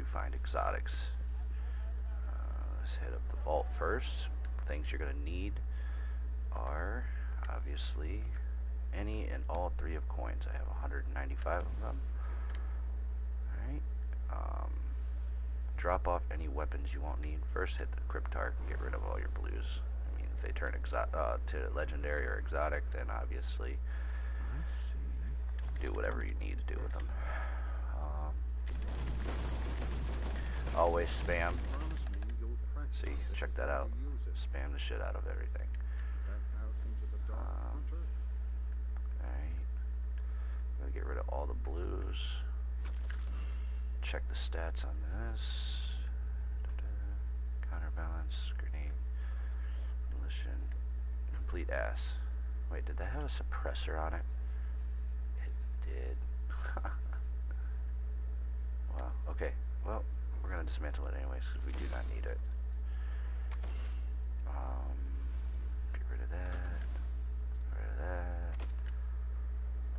to find exotics. Let's hit up the vault first. Things you're going to need are obviously any and all 3 of coins. I have 195 of them. Alright. Drop off any weapons you won't need. First hit the cryptarch and get rid of all your blues. I mean, if they turn to legendary or exotic, then obviously do whatever you need to do with them. Always spam. See, check that out. Spam the shit out of everything. Alright. Gotta get rid of all the blues. Check the stats on this. Counterbalance, grenade, militia, complete ass. Wait, did that have a suppressor on it? It did. Wow, okay. Well, we're gonna dismantle it anyways because we do not need it. Get rid of that. Get rid of that.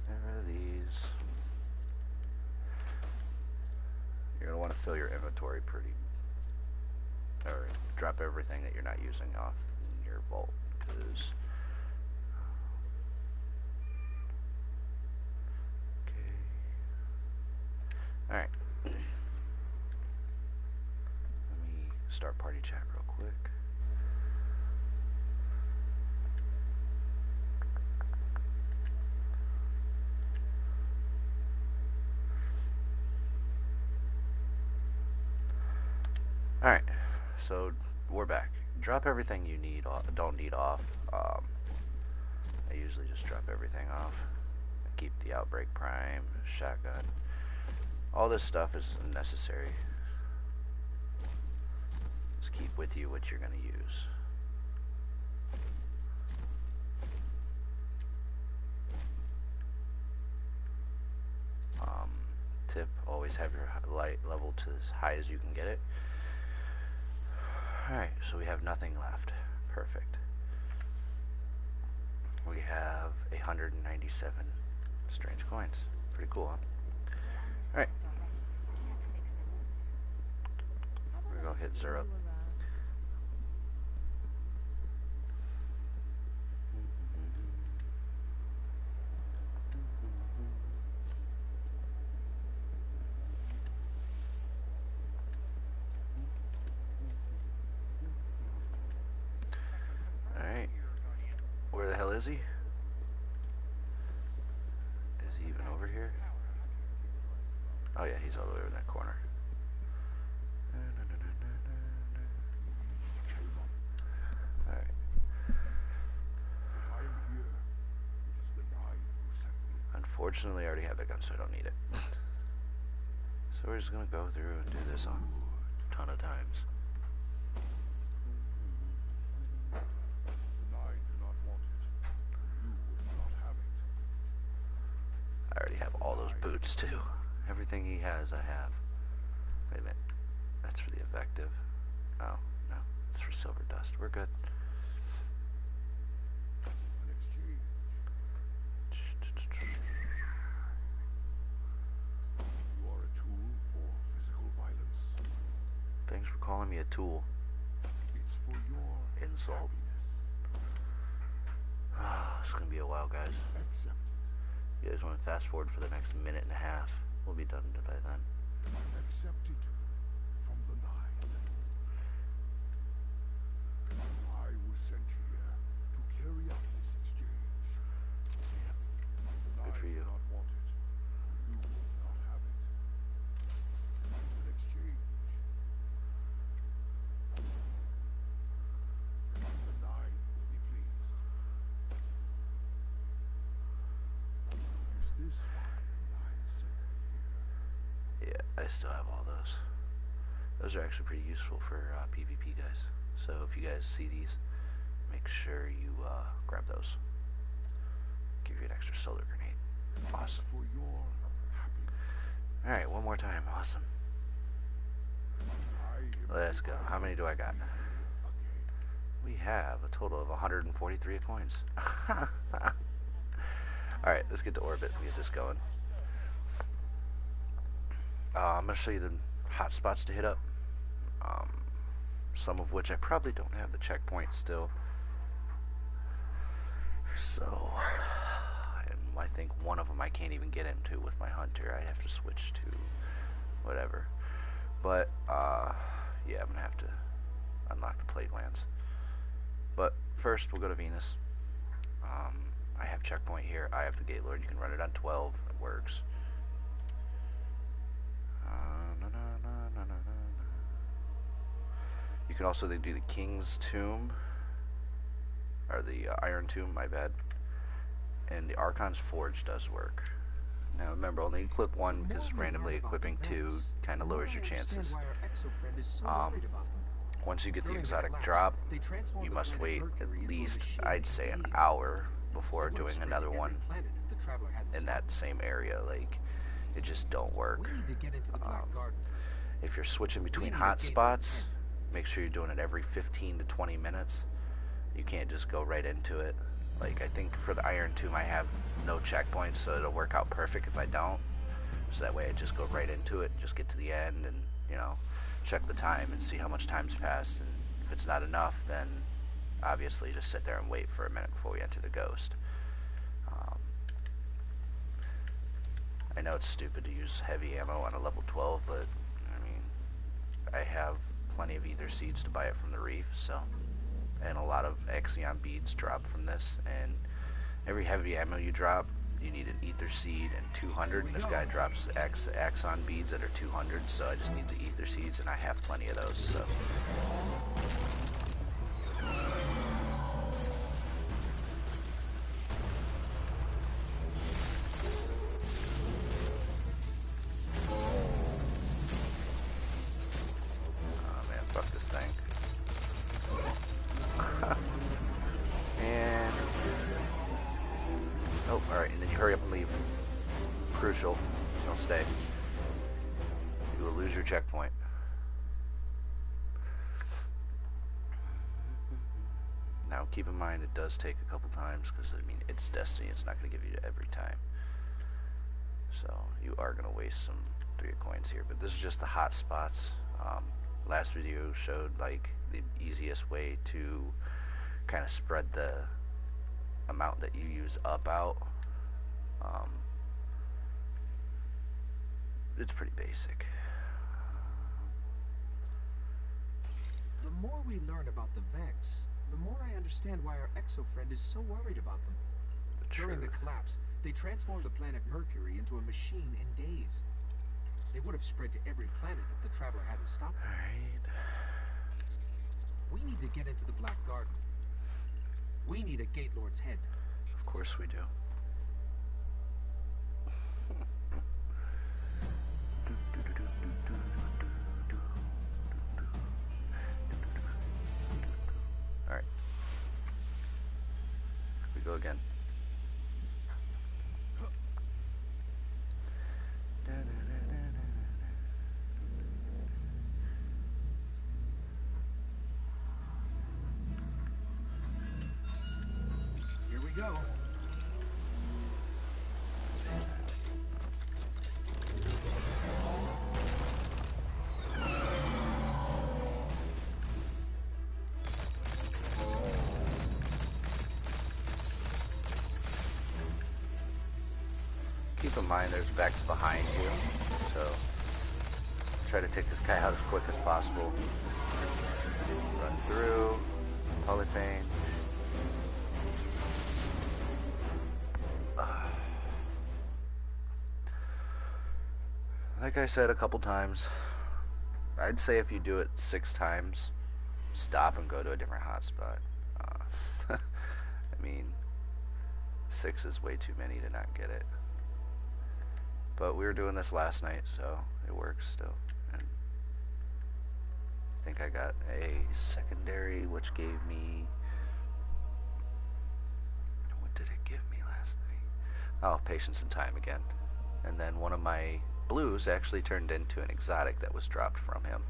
Get rid of these. You're gonna want to fill your inventory or drop everything that you're not using off in your vault, because okay. Alright. Let me start party chat real quick. Alright, so we're back. Drop everything you don't need off. I usually just drop everything off. I keep the Outbreak Prime, shotgun. All this stuff is unnecessary. Just keep with you what you're going to use. Tip, always have your light level to as high as you can get it. Alright, so we have nothing left. Perfect. We have 197 strange coins. Pretty cool, huh? Alright. We're going to hit Zero. Alright. Where the hell is he? Is he even over here? Oh yeah, he's all the way over in that corner. Alright. Unfortunately, I already have the gun, so I don't need it. So we're just gonna go through and do this a ton of times. I already have all those boots too. Everything he has, I have. Wait a minute. That's for the effective. Oh, no. It's for silver dust. We're good. You are a tool for physical violence. Thanks for calling me a tool. It's for your Insult. It's gonna be a while, guys. Accept You guys want to fast forward for the next minute and a half? We'll be done by then. it. Accept it from the Nine. I was sent here to carry out this exchange. Yep. The Good for Nine you. do not want it. You will not have it. In exchange, the Nine will be pleased. Is this why the Nine sent me here? Yeah, I still have all those. Those are actually pretty useful for PvP guys. So if you guys see these, make sure you grab those. Give you an extra solar grenade. Awesome. For your happiness. Alright, one more time. Awesome. I am Let's go. How many do I got? again. We have a total of 143 coins. Alright, let's get to orbit and get this going. I'm going to show you hot spots to hit up. Um, some of which I probably don't have the checkpoint still. So, and I think one of them I can't even get into with my hunter. I have to switch to whatever. But, yeah, I'm gonna have to unlock the plate lands. But first, we'll go to Venus. I have checkpoint here. I have the Gate Lord. You can run it on 12. It works. You can also do the King's Tomb, or the Iron Tomb, my bad. And the Archon's Forge does work. Now remember, only equip one because randomly equipping two kind of lowers your chances. Once you get the exotic drop, you must wait at least, I'd say, an hour before doing another one in that same area. Like, it just don't work. If you're switching between hot spots, make sure you're doing it every 15 to 20 minutes. You can't just go right into it. Like, I think for the Iron Tomb I have no checkpoints, so it'll work out perfect if I don't. So that way I just go right into it, just get to the end and, you know, check the time and see how much time's passed. And if it's not enough, then obviously just sit there and wait for a minute before we enter the Ghost. I know it's stupid to use heavy ammo on a level 12, but I mean, I have plenty of ether seeds to buy it from the reef, so, and a lot of Axion beads drop from this, and every heavy ammo you drop, you need an ether seed and 200, and this guy drops Axon beads that are 200, so I just need the ether seeds, and I have plenty of those, so. Crucial. Don't stay. You will lose your checkpoint. Now keep in mind it does take a couple times because I mean it's Destiny, it's not going to give you every time. So you are going to waste some 3 coins here, but this is just the hot spots. Last video showed like the easiest way to kind of spread the amount that you use up out. It's pretty basic. The more we learn about the Vex, the more I understand why our exo-friend is so worried about them. During the collapse, they transformed the planet Mercury into a machine in days. They would have spread to every planet if the Traveler hadn't stopped them. Alright. We need to get into the Black Garden. We need a Gate Lord's head. Of course we do. Alright. Here we go again. Here we go. Keep in mind there's Vex behind you, so try to take this guy out as quick as possible. Run through, polyphane. Like I said a couple times, I'd say if you do it 6 times, stop and go to a different hotspot. I mean, 6 is way too many to not get it. But we were doing this last night, so it works still. And I think I got a secondary, which gave me... What did it give me last night? Oh, patience and time again. And then one of my blues actually turned into an exotic that was dropped from him.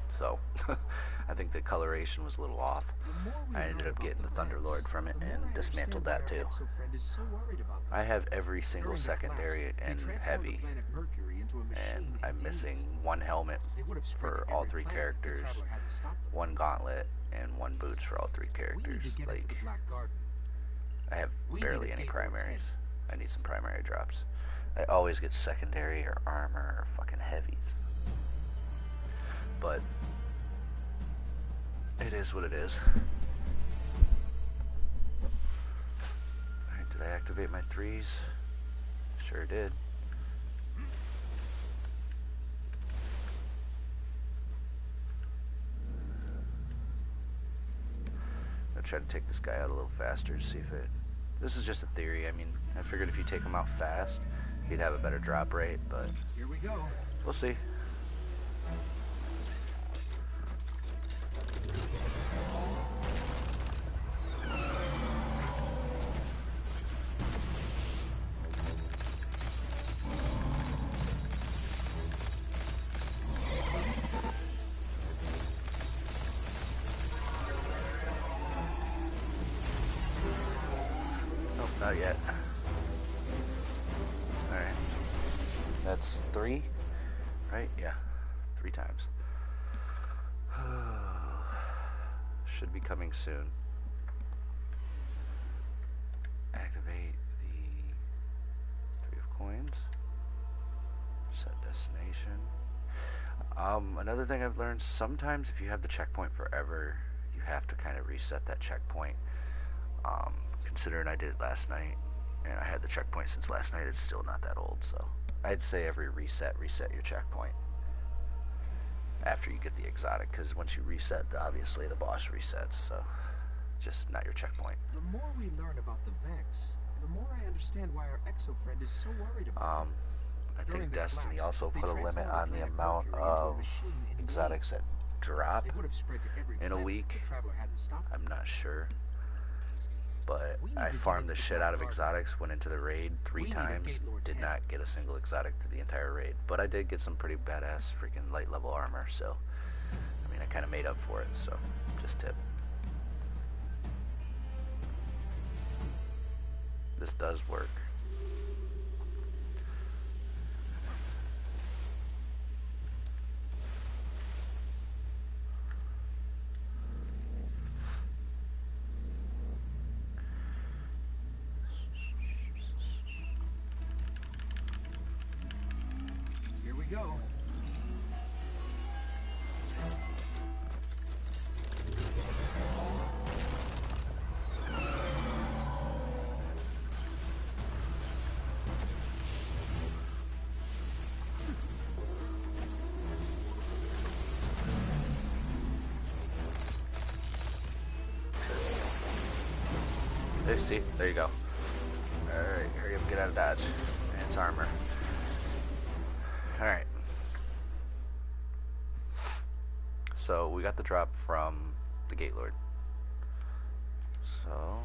So I think the coloration was a little off. The more we I ended learn up about getting the the Thunderlord Vex, from it the more and I dismantled understand that why our too. exo-friend is so worried about them. I have every single During the secondary collapse, they and transformed the heavy, planet Mercury into a and machine in I'm days. missing one helmet They would have spread for to all every three planet if the characters, Traveler hadn't stopped them. one gauntlet, and one boots for all three We need to characters. get into Like, the Black Garden. I have We barely need a any Gaylord's head. primaries. I need some primary drops. I always get secondary or armor or fucking heavies. But it is what it is. Alright, did I activate my 3s? Sure did. I'll try to take this guy out a little faster, see if it... This is just a theory. I mean, I figured if you take him out fast, he'd have a better drop rate, but Here we go. we'll see. Nope, not yet. Alright. That's 3, right? Yeah, 3 times. Should be coming soon. Activate the 3 of coins. Set destination. Another thing I've learned, sometimes if you have the checkpoint forever, you have to kind of reset that checkpoint. Considering I did it last night, and I had the checkpoint since last night, it's still not that old, so I'd say every reset your checkpoint after you get the exotic, because once you reset, obviously the boss resets, so just not your checkpoint. The more we learn about the Vex, the more I understand why our exo-friend is so worried about them. I During think the Destiny collapse, also they put a limit transformed on the the planet amount Mercury into a of machine in exotics days. that drop They would have spread to every in a planet week. if the Traveler hadn't stopped them. I'm not sure, but We need I to get farmed into the the shit Black out of Garden. exotics, went into the raid 3 We need a times, Gaylord's did head. not get a single exotic through the entire raid, but I did get some pretty badass freaking light level armor, so I mean I kind of made up for it, so just tip. This does work. Here we go. There, see? There you go. Alright, hurry up, get out of dodge. And it's armor. Alright. So, we got the drop from the Gate Lord. So,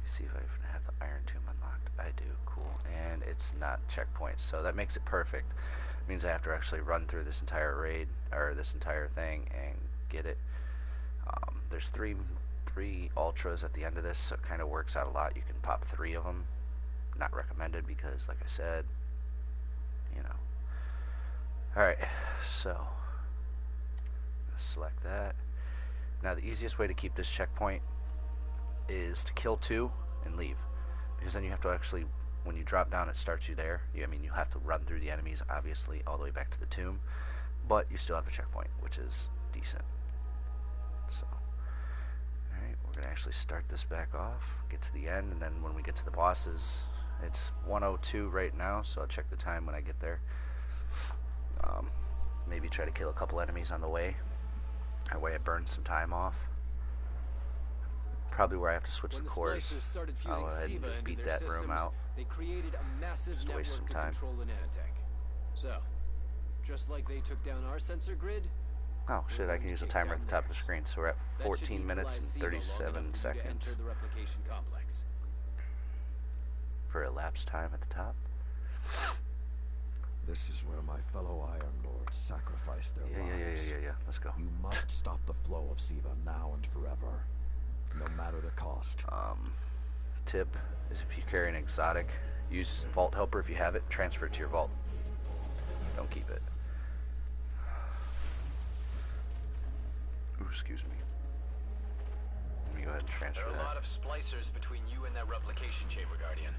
let's see if I even have the Iron Tomb unlocked. I do, cool. And it's not checkpoints, so that makes it perfect. It means I have to actually run through this entire raid, or this entire thing, and get it. There's three ultras at the end of this, so it kind of works out a lot. You can pop 3 of them. Not recommended because, like I said, you know. Alright, so select that. Now the easiest way to keep this checkpoint is to kill 2 and leave, because then you have to actually, when you drop down, it starts you there. I mean, you have to run through the enemies, obviously, all the way back to the tomb, but you still have the checkpoint, which is decent. So, alright, we're going to actually start this back off, get to the end, and then when we get to the bosses, it's 1:02 right now, so I'll check the time when I get there. Maybe try to kill a couple enemies on the way. That way I burn some time off. Probably where I have to switch When the the cores. splicers started I'll fusing go ahead and SIVA just into beat their that systems, room out. they created a massive Just waste some network to time. control the nanotech. So, just like they took down our sensor grid, Oh shit, I going can to use the take timer down at the top of the theirs. screen, so we're at that should 14 minutes and neutralize SIVA long enough 37 for you to seconds enter the replication complex. for elapsed time at the top. This is where my fellow Iron Lords sacrificed their lives. Yeah. Let's go. You must stop the flow of Siva now and forever, no matter the cost. Tip is if you carry an exotic, use Vault Helper if you have it, transfer it to your vault. Don't keep it. Ooh, excuse me. Let me go ahead and transfer that. There are a lot of splicers between you and that replication chamber, Guardian.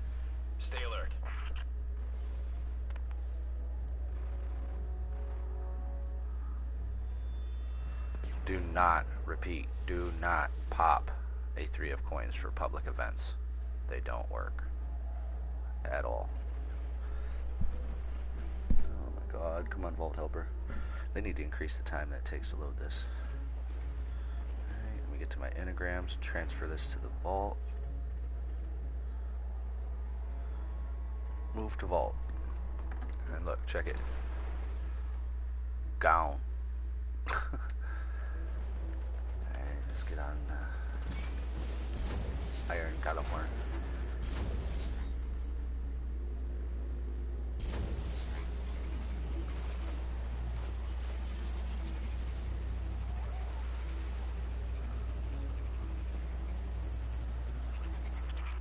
Stay alert. Do not, repeat, do not pop a 3 of coins for public events. They don't work. At all. Oh my god, come on, Vault Helper. They need to increase the time that it takes to load this. Alright, let me get to my engrams, transfer this to the vault. Move to vault. And look, check it. Gone. Let's get on Iron Calamar.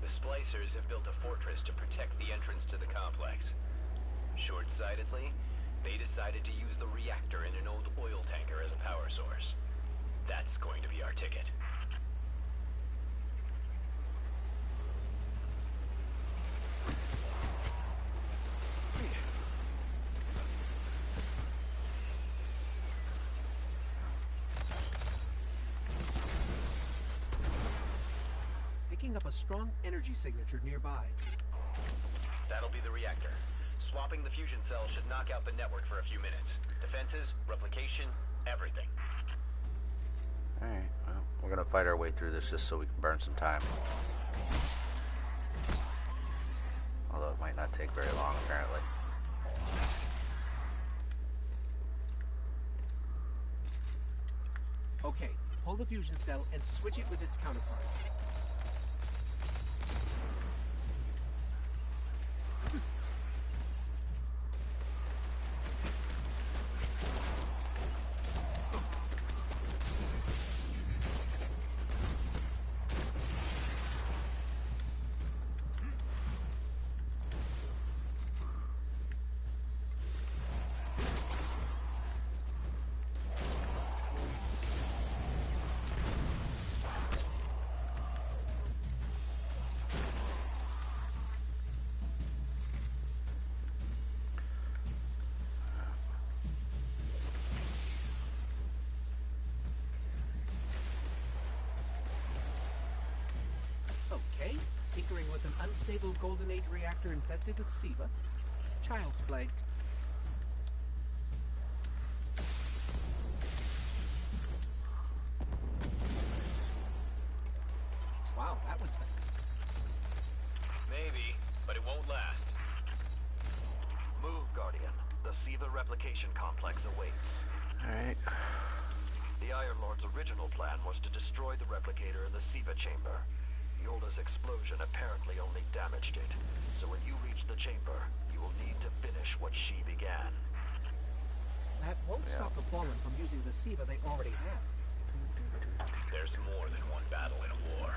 The splicers have built a fortress to protect the entrance to the complex. Short-sightedly, they decided to use the reactor in an old oil tanker as a power source. That's going to be our ticket. Picking up a strong energy signature nearby. That'll be the reactor. Swapping the fusion cell should knock out the network for a few minutes. Defenses, replication, everything. Alright, well, we're gonna fight our way through this just so we can burn some time. Although it might not take very long, apparently. Okay, pull the fusion cell and switch it with its counterpart. Okay, tinkering with an unstable Golden Age reactor infested with Siva. Child's play. Wow, that was fast. Maybe, but it won't last. Move, Guardian. The Siva replication complex awaits. Alright. The Iron Lord's original plan was to destroy the replicator in the Siva chamber. Yolda's explosion apparently only damaged it. So when you reach the chamber, you will need to finish what she began. That won't stop the Fallen from using the Siva they already have. There's more than one battle in a war.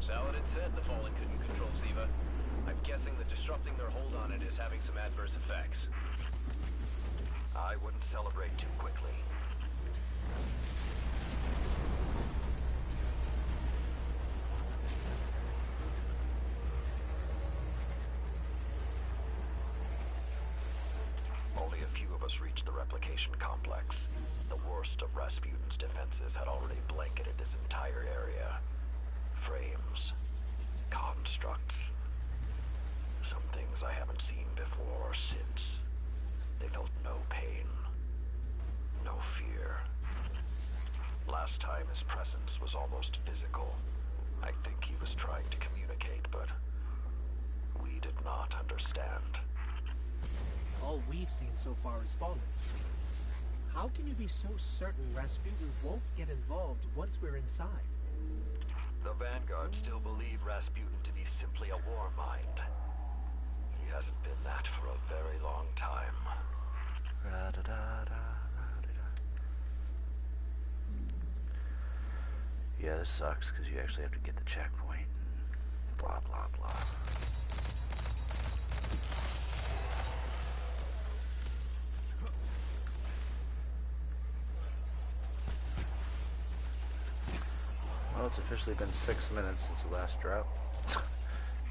Saladin said the Fallen couldn't control Siva. I'm guessing that disrupting their hold on it is having some adverse effects. I wouldn't celebrate too quickly. Only a few of us reached the replication complex, the worst of Rasputin's defenses had already blanketed this entire area. Frames. Constructs. Some things I haven't seen before or since. They felt no pain. No fear. Last time his presence was almost physical. I think he was trying to communicate, but we did not understand. All we've seen so far is fallen. How can you be so certain Rasputin won't get involved once we're inside? The Vanguard still believe Rasputin to be simply a war mind. He hasn't been that for a very long time. Yeah, this sucks because you actually have to get the checkpoint. Blah, blah, blah. Well, it's officially been 6 minutes since the last drop.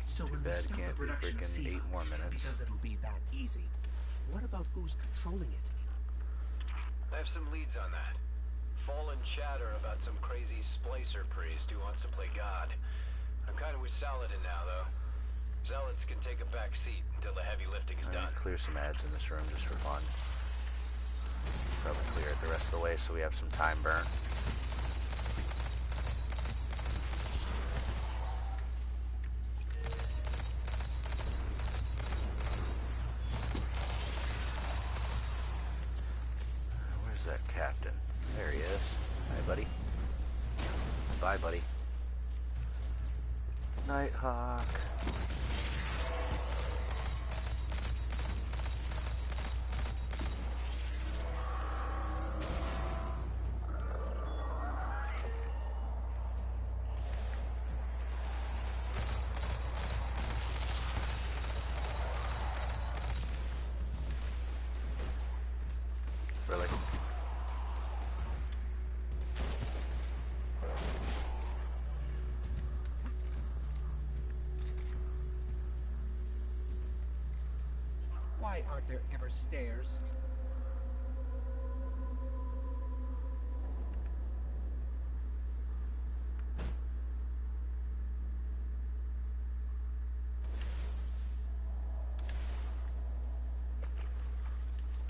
So Too when bad we it start can't the be production of freaking 8 more minutes. because it'll be that easy. What about who's controlling it? I have some leads on that. Fallen chatter about some crazy splicer priest who wants to play God. I'm kind of with Saladin now, though. Zealots can take a back seat until the heavy lifting is done. Clear some ads in this room just for fun. Probably clear it the rest of the way so we have some time burn. Where's that captain? There he is. Hi, buddy. Bye, buddy. Nighthawk. Really? Why aren't there ever stairs?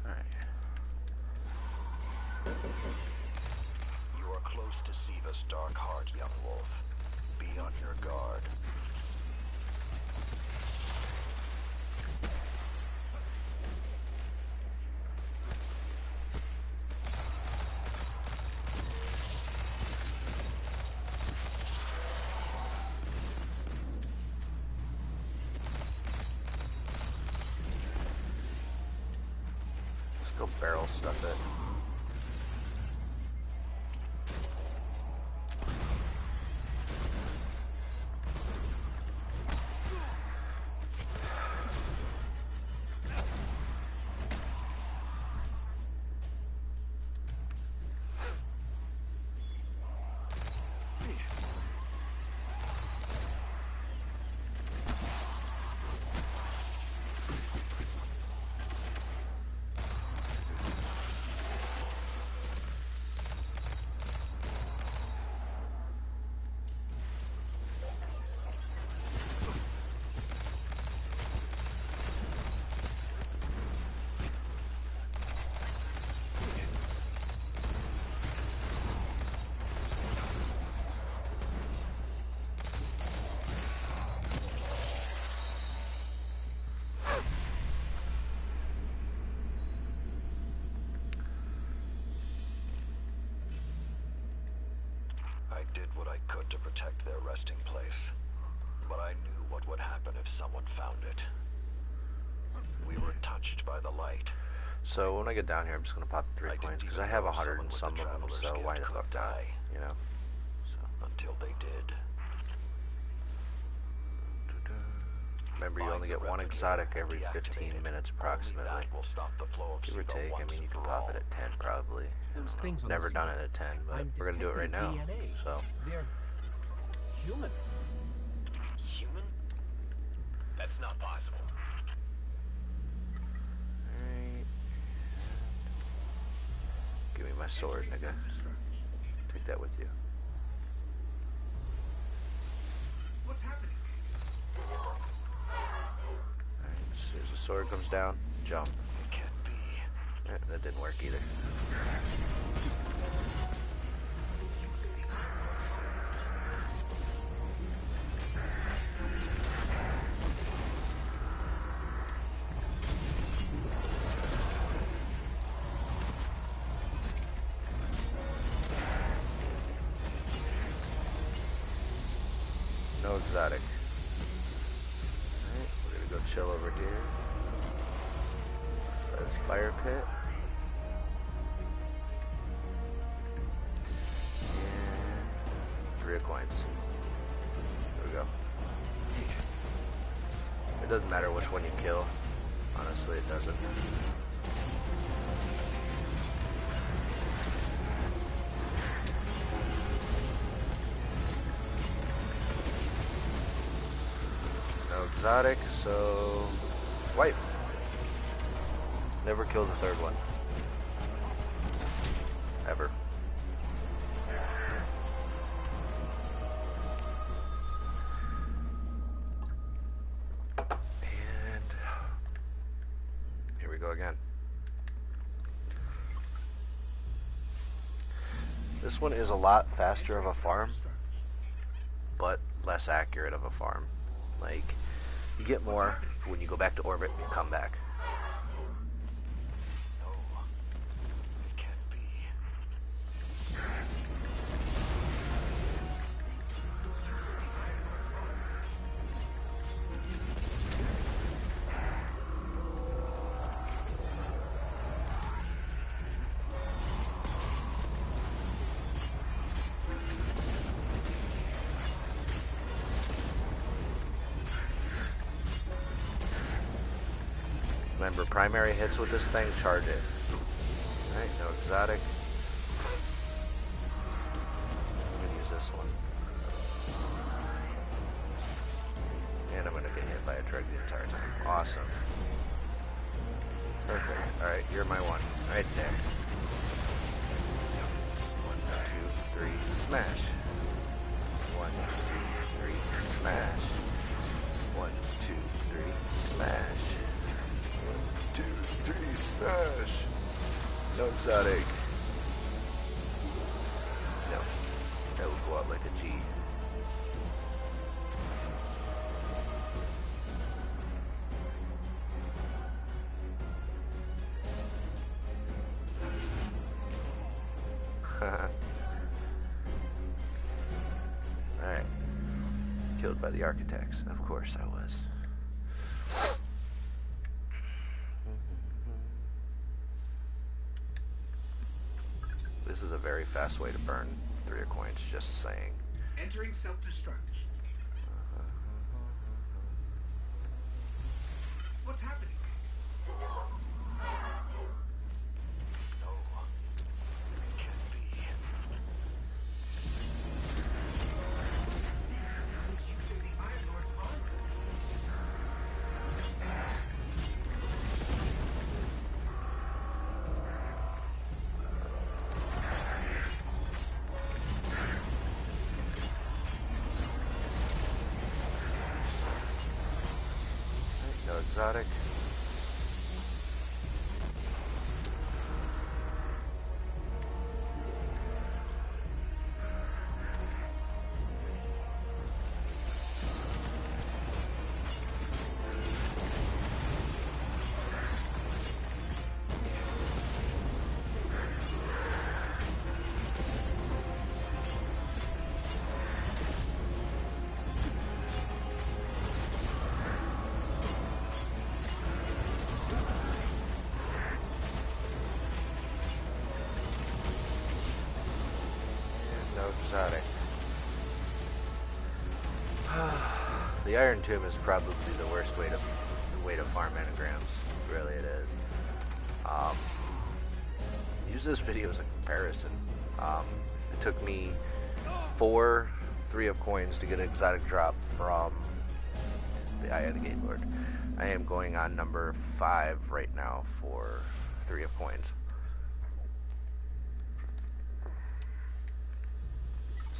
Alright. You are close to Siva's dark heart, young wolf. Be on your guard. Let's go barrel stuff it. I did what I could to protect their resting place, but I knew what would happen if someone found it. We were touched by the light. So when I get down here, I'm just gonna pop the 3 I coins didn't because even I have know 100 someone and with some the of them. traveler's So why gift the could fuck not? die. You know. So Until they did. remember, you Find only the get one replicator exotic and every deactivate 15 it. minutes Only approximately. that will stop the flow of Give or Siva take. I once mean, you and can for pop all. it at 10 probably. I Those don't know. things on Never the done ceiling. it at 10, but I'm we're gonna do it right now. detecting DNA. So They're human. Human? That's not possible. alright. Give me my sword, nigga. Take that with you. What's happening? Alright, as soon as the sword comes down, jump. It can't be. That didn't work either. No exotic. Alright, we're gonna go chill over here. That's fire pit. And 3 coins. There we go. It doesn't matter which one you kill. Honestly, it doesn't. No exotic, so wipe. Never kill the 3rd one. Ever. And here we go again. This one is a lot faster of a farm, but less accurate of a farm. Like, you get more when you go back to orbit and come back. No. It can't be. Remember, primary hits with this thing, charge it. Alright, no exotic. I'm gonna use this one. And I'm gonna get hit by a drug the entire time. Awesome. Perfect. Alright, you're my one. Right there. 1, 2, 3, smash. 1, 2, 3, smash. 1, 2, 3, smash. 1, 2, 3, smash. No exotic. No. That would go out like a G. Alright. Killed by the architects. Of course I was. This is a very fast way to burn 3 coins, just saying. Entering self-destruct. What's happening? No. It can't be. Using the Iron Lord's armor. No exotic. No exotic. The Iron Tomb is probably the worst way to farm engrams. Really, it is. Use this video as a comparison. It took me 4 3 of coins to get an exotic drop from the Eye of the Gate Lord. I am going on number 5 right now for 3 of coins.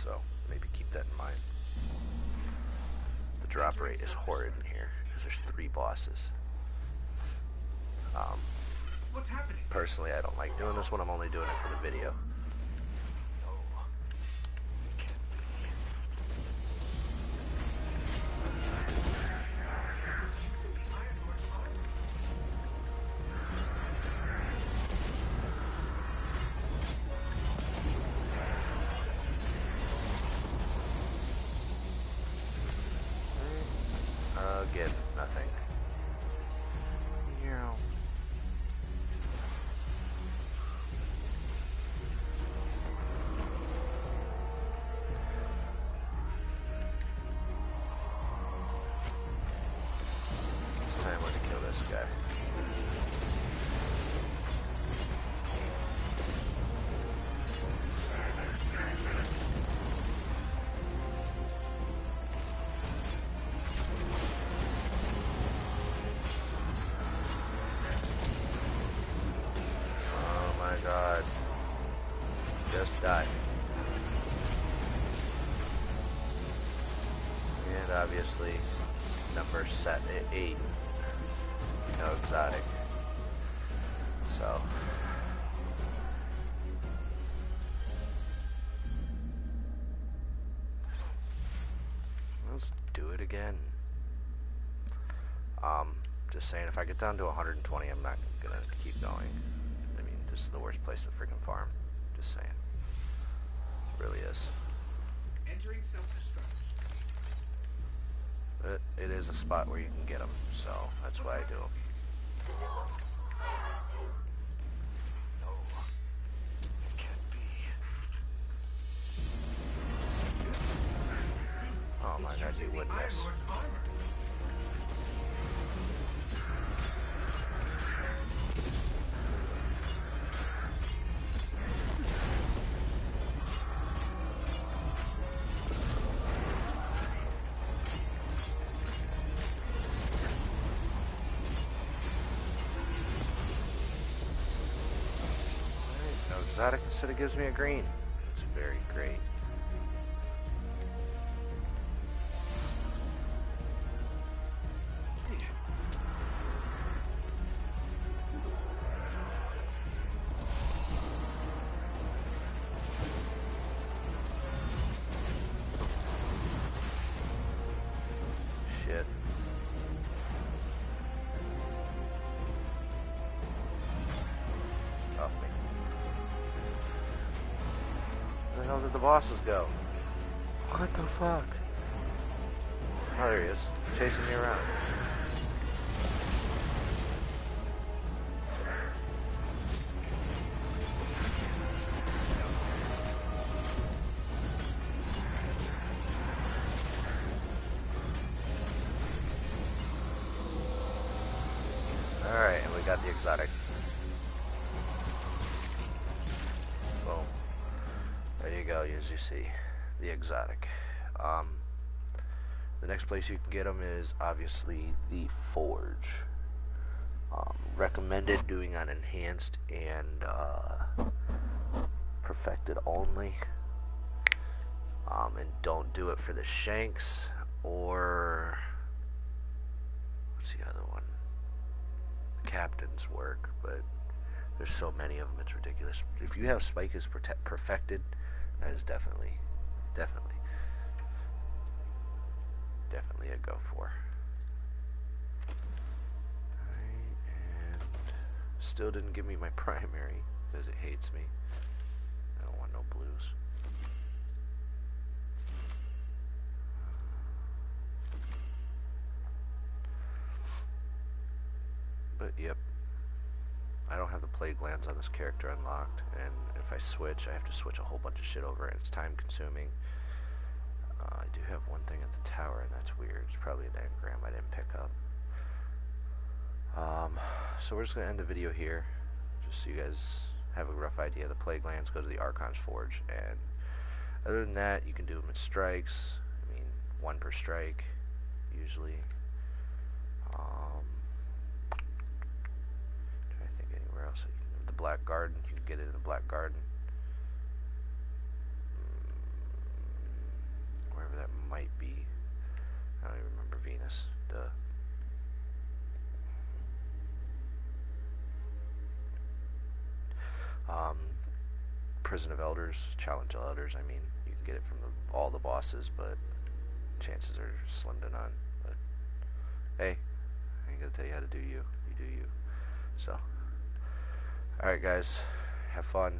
so maybe keep that in mind. The drop rate is horrid in here because there's 3 bosses. What's happening? Personally, I don't like doing this one. I'm only doing it for the video. Again, nothing. Yeah. It's time to kill this guy. God. Just die. And obviously, number set at 8. No exotic. So. Let's do it again. Just saying, if I get down to 120, I'm not gonna keep going. This is the worst place to freaking farm. Just saying. It really is. Entering self-destruct. It is a spot where you can get them, so that's why I do them. No, it can't be. Oh my god, you would miss. Exotic instead of gives me a green. It's very great. Shit. Off me. Where the hell did the bosses go? What the fuck? Oh, there he is. Chasing me around. Alright, and we got the exotic. Boom. There you go, as you see. The exotic. The next place you can get them is obviously the Forge. Recommended doing on enhanced and perfected only. And don't do it for the shanks or what's the other one? The captain's work, but there's so many of them, it's ridiculous. If you have Spike is perfected, that is definitely a go for. Alright, and still didn't give me my primary because it hates me. I don't want no blues. But yep, I don't have the plague glands on this character unlocked, and if I switch, I have to switch a whole bunch of shit over, and it's time consuming. I do have one thing at the tower, and that's weird. It's probably an engram I didn't pick up. So we're just going to end the video here, just so you guys have a rough idea. The plague lands go to the Archon's Forge, and other than that, you can do them in strikes. I mean, 1 per strike, usually. Trying to think anywhere else. The Black Garden, you can get it in the Black Garden. Venus. Duh. Prison of Elders, Challenge of Elders. I mean, you can get it from all the bosses, but chances are slim to none. But hey, I ain't gonna tell you how to do you. You do you. So, alright, guys, have fun.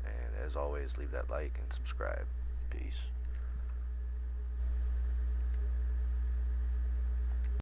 And as always, leave that like and subscribe. Peace.